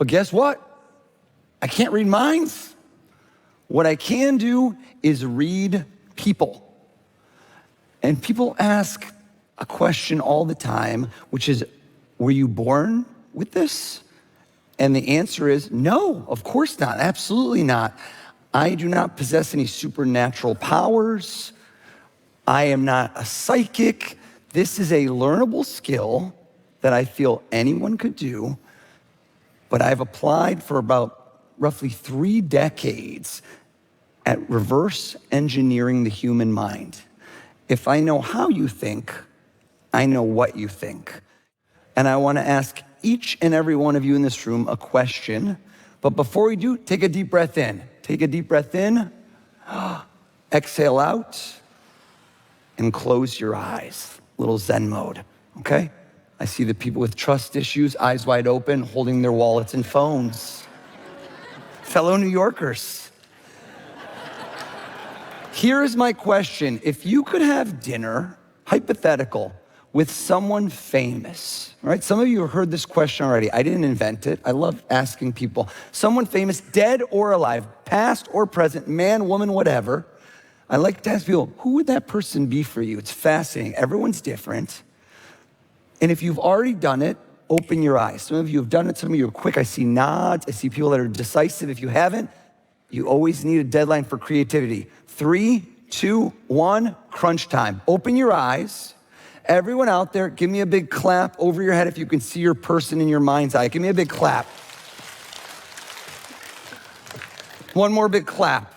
But guess what? I can't read minds. What I can do is read people. And people ask a question all the time, which is, were you born with this? And the answer is no, of course not, absolutely not. I do not possess any supernatural powers. I am not a psychic. This is a learnable skill that I feel anyone could do, but I've applied for about roughly 3 decades at reverse engineering the human mind. If I know how you think, I know what you think. And I want to ask each and every one of you in this room a question. But before we do, take a deep breath in. Take a deep breath in, exhale out, and close your eyes. Little Zen mode, okay? I see the people with trust issues, eyes wide open, holding their wallets and phones. Fellow New Yorkers. Here's my question. If you could have dinner, hypothetical, with someone famous, right? Some of you have heard this question already. I didn't invent it. I love asking people. Someone famous, dead or alive, past or present, man, woman, whatever. I like to ask people, who would that person be for you? It's fascinating. Everyone's different. And if you've already done it, open your eyes. Some of you have done it. Some of you are quick. I see nods. I see people that are decisive. If you haven't, you always need a deadline for creativity. 3, 2, 1, crunch time. Open your eyes. Everyone out there, give me a big clap over your head if you can see your person in your mind's eye. Give me a big clap. One more big clap.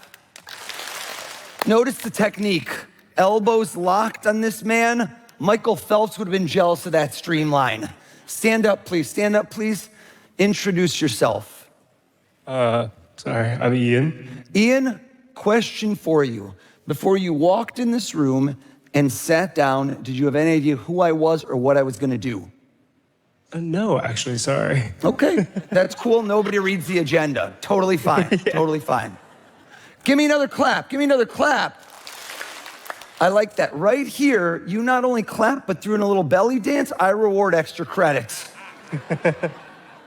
Notice the technique. Elbows locked on this man. Michael Phelps would have been jealous of that streamline. Stand up, please. Stand up, please. Introduce yourself. Sorry, I'm Ian. Ian, question for you. Before you walked in this room and sat down, did you have any idea who I was or what I was gonna do? No, actually, sorry. Okay, that's cool. Nobody reads the agenda. Totally fine, totally fine. Give me another clap, give me another clap. I like that. Right here, you not only clap, but threw in a little belly dance. I reward extra credits.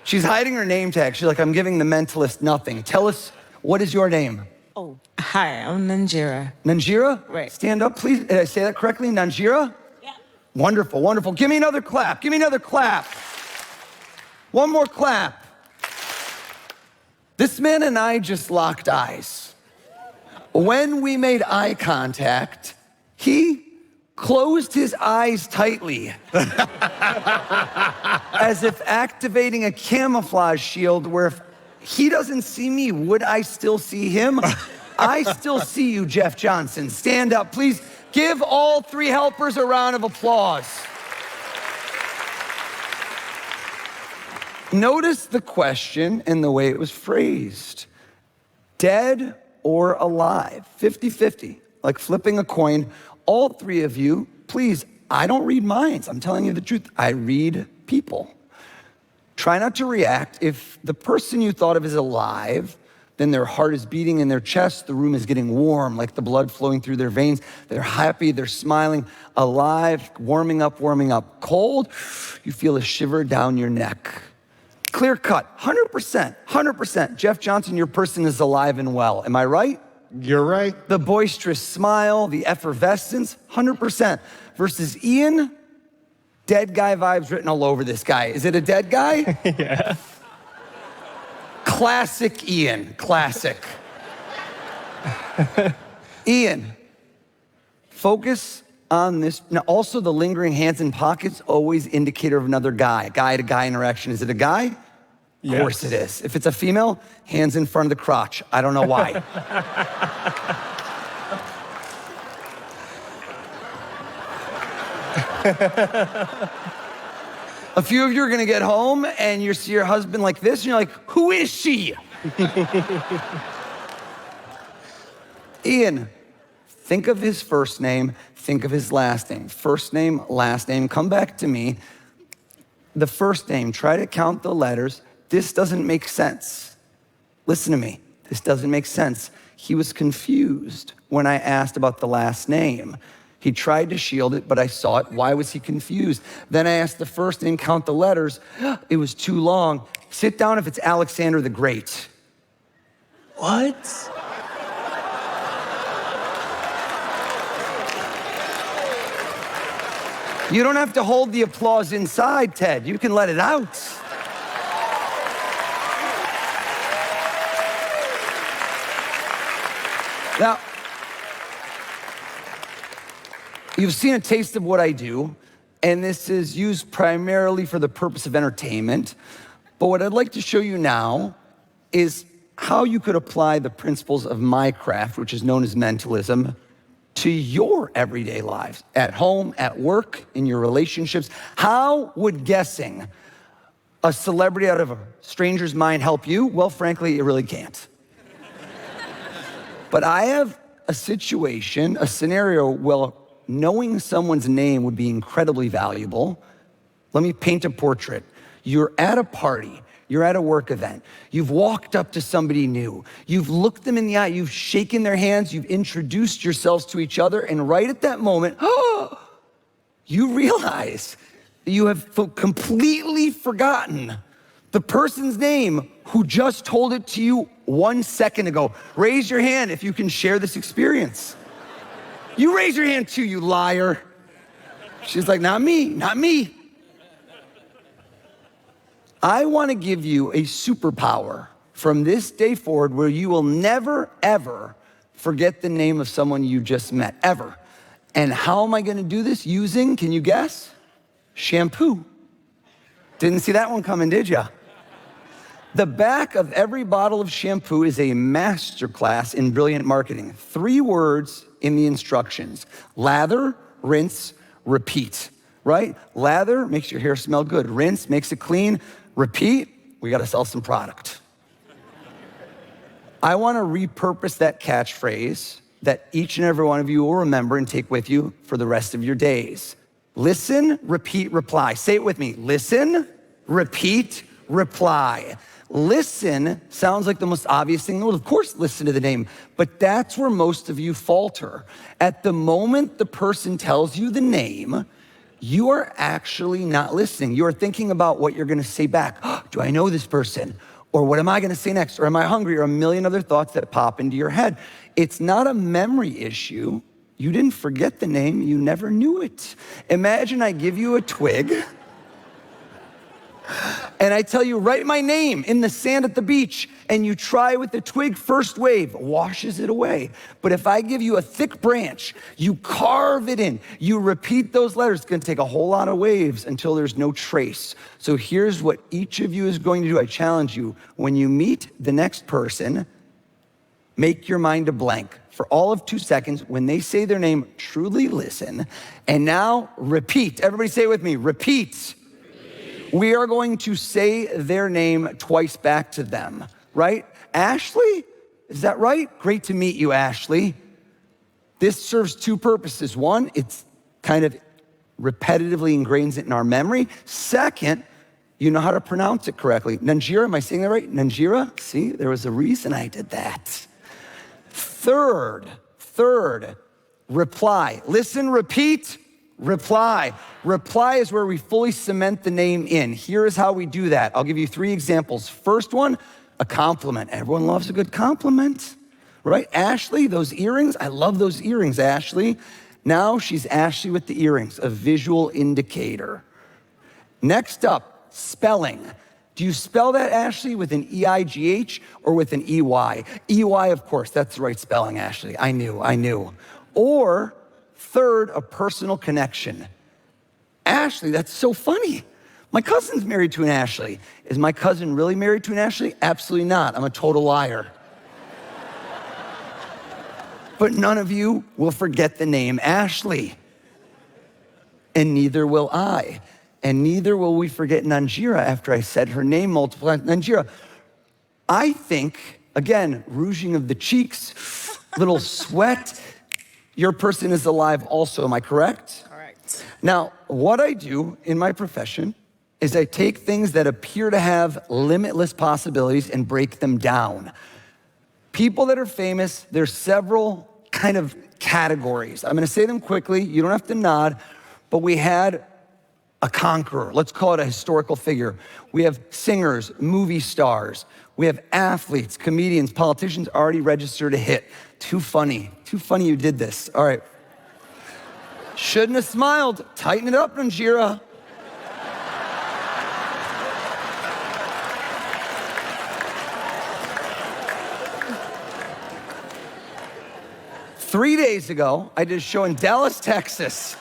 She's hiding her name tag. She's like, I'm giving the mentalist nothing. Tell us, what is your name? Oh, hi, I'm Nanjira. Nanjira? Right. Stand up, please. Did I say that correctly? Nanjira? Yeah. Wonderful, wonderful. Give me another clap. Give me another clap. One more clap. This man and I just locked eyes. When we made eye contact, he closed his eyes tightly, as if activating a camouflage shield where if he doesn't see me, would I still see him? I still see you, Jeff Johnson. Stand up, please. Give all 3 helpers a round of applause. Notice the question and the way it was phrased. Dead or alive, 50-50, like flipping a coin. All 3 of you, please, I don't read minds. I'm telling you the truth. I read people. Try not to react. If the person you thought of is alive, then their heart is beating in their chest, the room is getting warm, like the blood flowing through their veins. They're happy, they're smiling. Alive, warming up, warming up. Cold, you feel a shiver down your neck. Clear cut, 100%, 100%. Jeff Johnson, your person is alive and well. Am I right? You're right. The boisterous smile, the effervescence, 100%. Versus Ian, dead guy vibes written all over this guy. Is it a dead guy? Yeah. Classic Ian, classic. Ian, focus on this. Now, also the lingering hands in pockets, always indicator of another guy. Guy-to-guy interaction. Is it a guy? Of Yes. course it is. If it's a female, hands in front of the crotch. I don't know why. A few of you are gonna get home and you see your husband like this and you're like, who is she? Ian, think of his first name, think of his last name. First name, last name, come back to me. The first name, try to count the letters. This doesn't make sense. Listen to me, this doesn't make sense. He was confused when I asked about the last name. He tried to shield it, but I saw it. Why was he confused? Then I asked the first and count the letters. It was too long. Sit down if it's Alexander the Great. What? You don't have to hold the applause inside, Ted. You can let it out. Now, you've seen a taste of what I do, and this is used primarily for the purpose of entertainment. But what I'd like to show you now is how you could apply the principles of my craft, which is known as mentalism, to your everyday lives, at home, at work, in your relationships. How would guessing a celebrity out of a stranger's mind help you? Well, frankly, it really can't. But I have a situation, a scenario where knowing someone's name would be incredibly valuable. Let me paint a portrait. You're at a party. You're at a work event. You've walked up to somebody new. You've looked them in the eye. You've shaken their hands. You've introduced yourselves to each other. And right at that moment, you realize that you have completely forgotten the person's name who just told it to you 1 second ago. Raise your hand if you can share this experience. You raise your hand too, you liar. She's like, not me, not me. I want to give you a superpower from this day forward where you will never, ever forget the name of someone you just met, ever. And how am I going to do this? Using, can you guess? Shampoo. Didn't see that one coming, did ya? The back of every bottle of shampoo is a masterclass in brilliant marketing. 3 words in the instructions: lather, rinse, repeat, right? Lather makes your hair smell good. Rinse makes it clean. Repeat, we got to sell some product. I want to repurpose that catchphrase that each and every one of you will remember and take with you for the rest of your days. Listen, repeat, reply. Say it with me. Listen, repeat, reply. Listen sounds like the most obvious thing. Well, of course, listen to the name, but that's where most of you falter. At the moment the person tells you the name, you are actually not listening. You are thinking about what you're going to say back. Do I know this person? Or what am I going to say next? Or am I hungry? Or a million other thoughts that pop into your head. It's not a memory issue. You didn't forget the name. You never knew it. Imagine I give you a twig and I tell you, write my name in the sand at the beach, and you try with the twig, first wave washes it away. But if I give you a thick branch, you carve it in, you repeat those letters, it's gonna take a whole lot of waves until there's no trace. So here's what each of you is going to do. I challenge you, when you meet the next person, make your mind a blank. For all of 2 seconds, when they say their name, truly listen, and now repeat. Everybody say it with me, repeat. We are going to say their name twice back to them, right? Ashley, is that right? Great to meet you, Ashley. This serves 2 purposes. 1, it's kind of repetitively ingrains it in our memory. 2nd, you know how to pronounce it correctly. Nanjira, am I saying that right? Nanjira? See, there was a reason I did that. Third, reply. Listen, repeat, reply. Reply is where we fully cement the name in. Here is how we do that. I'll give you 3 examples. First one, a compliment. Everyone loves a good compliment, right? Ashley, those earrings, I love those earrings, Ashley. Now she's Ashley with the earrings, a visual indicator. Next up, spelling. Do you spell that, Ashley, with an E-I-G-H or with an E-Y? E-Y, of course, that's the right spelling, Ashley. I knew. Or third, a personal connection. Ashley, that's so funny. My cousin's married to an Ashley. Is my cousin really married to an Ashley? Absolutely not. I'm a total liar. But none of you will forget the name Ashley. And neither will I. And neither will we forget Nanjira after I said her name multiple times. Nanjira, I think, again, rouging of the cheeks, little sweat, your person is alive also, am I correct? Correct. Now, what I do in my profession is I take things that appear to have limitless possibilities and break them down. People that are famous, there's several kind of categories. I'm gonna say them quickly, you don't have to nod, but we had a conqueror, let's call it a historical figure. We have singers, movie stars, we have athletes, comedians, politicians already registered a hit. Too funny you did this. All right. Shouldn't have smiled. Tighten it up, Nanjira. Three days ago, I did a show in Dallas, Texas.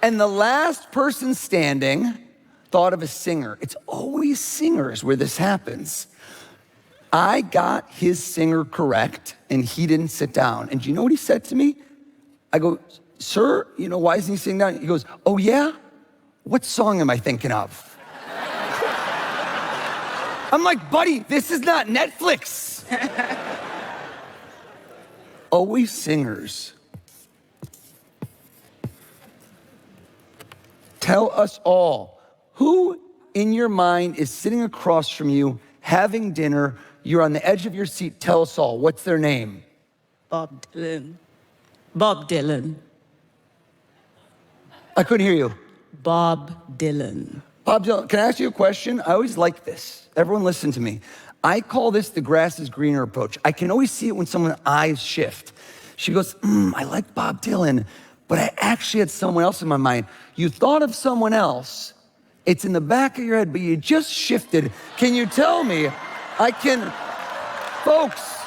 And the last person standing thought of a singer. It's always singers where this happens. I got his singer correct, and he didn't sit down. And do you know what he said to me? I go, sir, why isn't he sitting down? He goes, oh yeah? What song am I thinking of? I'm like, buddy, this is not Netflix. Always singers. Tell us all, who in your mind is sitting across from you, having dinner, you're on the edge of your seat, tell us all, what's their name? Bob Dylan. Bob Dylan. I couldn't hear you. Bob Dylan. Bob Dylan, can I ask you a question? I always like this. Everyone listen to me. I call this the grass is greener approach. I can always see it when someone's eyes shift. She goes, I like Bob Dylan, but I actually had someone else in my mind. You thought of someone else. It's in the back of your head, but you just shifted. Can you tell me? Folks,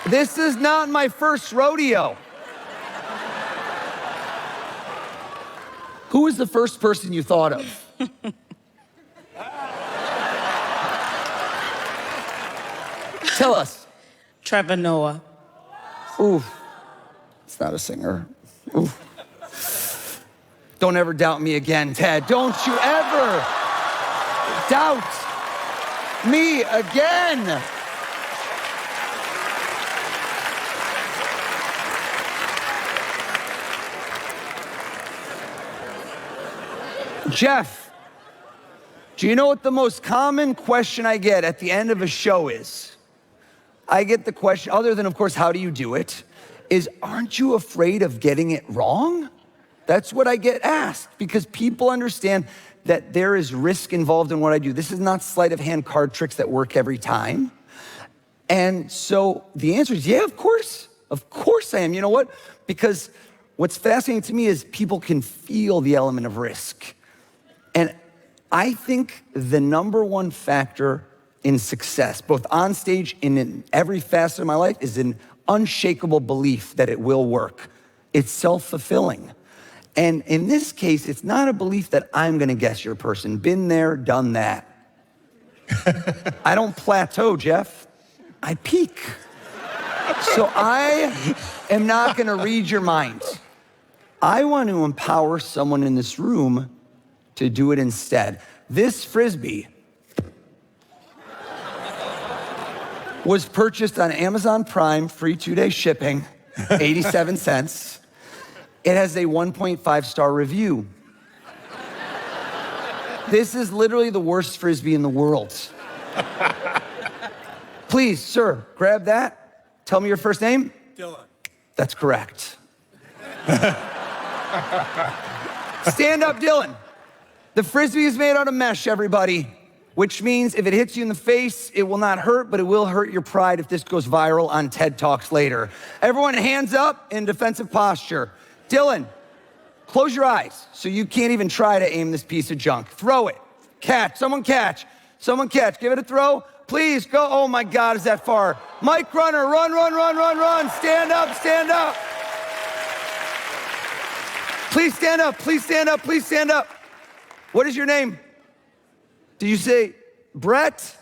this is not my first rodeo. Who was the first person you thought of? Tell us. Trevor Noah. Oof. It's not a singer. Oof. Don't ever doubt me again, Ted. Don't you ever doubt me again. Jeff, do you know what the most common question I get at the end of a show is? I get the question, other than, of course, how do you do it, is, aren't you afraid of getting it wrong? That's what I get asked, because people understand that there is risk involved in what I do. This is not sleight of hand card tricks that work every time. And so the answer is, yeah, of course I am. You know what? Because what's fascinating to me is people can feel the element of risk. And I think the number one factor in success, both on stage and in every facet of my life, is an unshakable belief that it will work. It's self-fulfilling. And in this case, it's not a belief that I'm gonna guess your person. Been there, done that. I don't plateau, Jeff. I peak. So I am not gonna read your mind. I want to empower someone in this room to do it instead. This Frisbee was purchased on Amazon Prime, free 2-day shipping, 87 cents. It has a 1.5-star review. This is literally the worst Frisbee in the world. Please, sir, grab that. Tell me your first name. Dylan. That's correct. Stand up, Dylan. The Frisbee is made out of mesh, everybody, which means if it hits you in the face, it will not hurt, but it will hurt your pride if this goes viral on TED Talks later. Everyone, hands up in defensive posture. Dylan, close your eyes so you can't even try to aim this piece of junk. Throw it. Catch. Someone catch. Someone catch. Give it a throw. Please go. Oh my God, is that far? Mike Runner, run, run, run, run, run. Stand up, stand up. Please stand up, please stand up, please stand up. What is your name? Did you say Brett?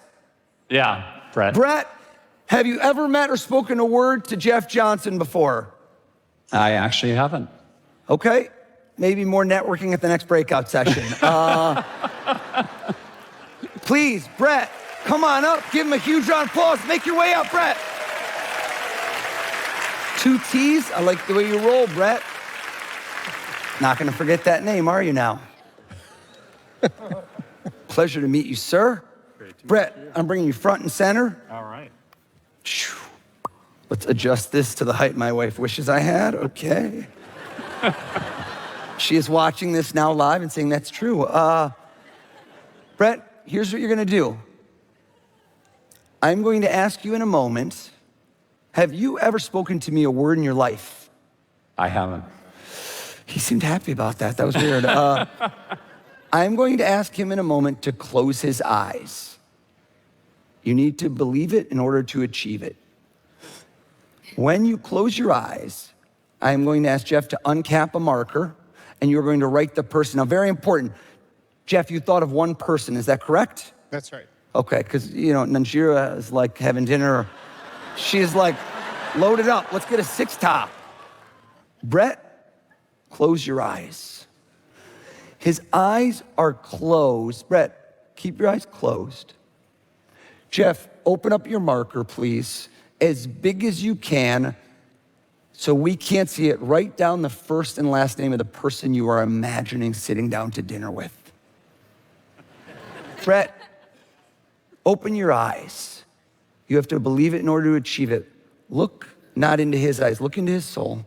Yeah, Brett. Brett, have you ever met or spoken a word to Jeff Johnson before? I actually haven't. Okay, maybe more networking at the next breakout session. Please, Brett, come on up. Give him a huge round of applause. Make your way up, Brett. 2 T's. I like the way you roll, Brett. Not gonna forget that name, are you now? Pleasure to meet you, sir. Brett, I'm bringing you front and center. All right. Phew. Let's adjust this to the height my wife wishes I had. Okay. She is watching this now live and saying that's true. Brett, here's what you're going to do. I'm going to ask you in a moment, have you ever spoken to me a word in your life? I haven't. He seemed happy about that. That was weird. I'm going to ask him in a moment to close his eyes. You need to believe it in order to achieve it. When you close your eyes, I'm going to ask Jeff to uncap a marker, and you're going to write the person. Now, very important. Jeff, you thought of one person, is that correct? That's right. Okay, because, Nanjira is like having dinner. She's like, load it up. Let's get a six top. Brett, close your eyes. His eyes are closed. Brett, keep your eyes closed. Jeff, open up your marker, please, as big as you can so we can't see it. Write down the first and last name of the person you are imagining sitting down to dinner with. Brett, open your eyes. You have to believe it in order to achieve it. Look not into his eyes, look into his soul.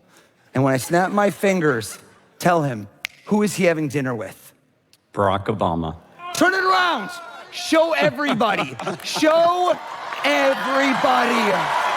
And when I snap my fingers, tell him, who is he having dinner with? Barack Obama. Turn it around. Show everybody. Show everybody.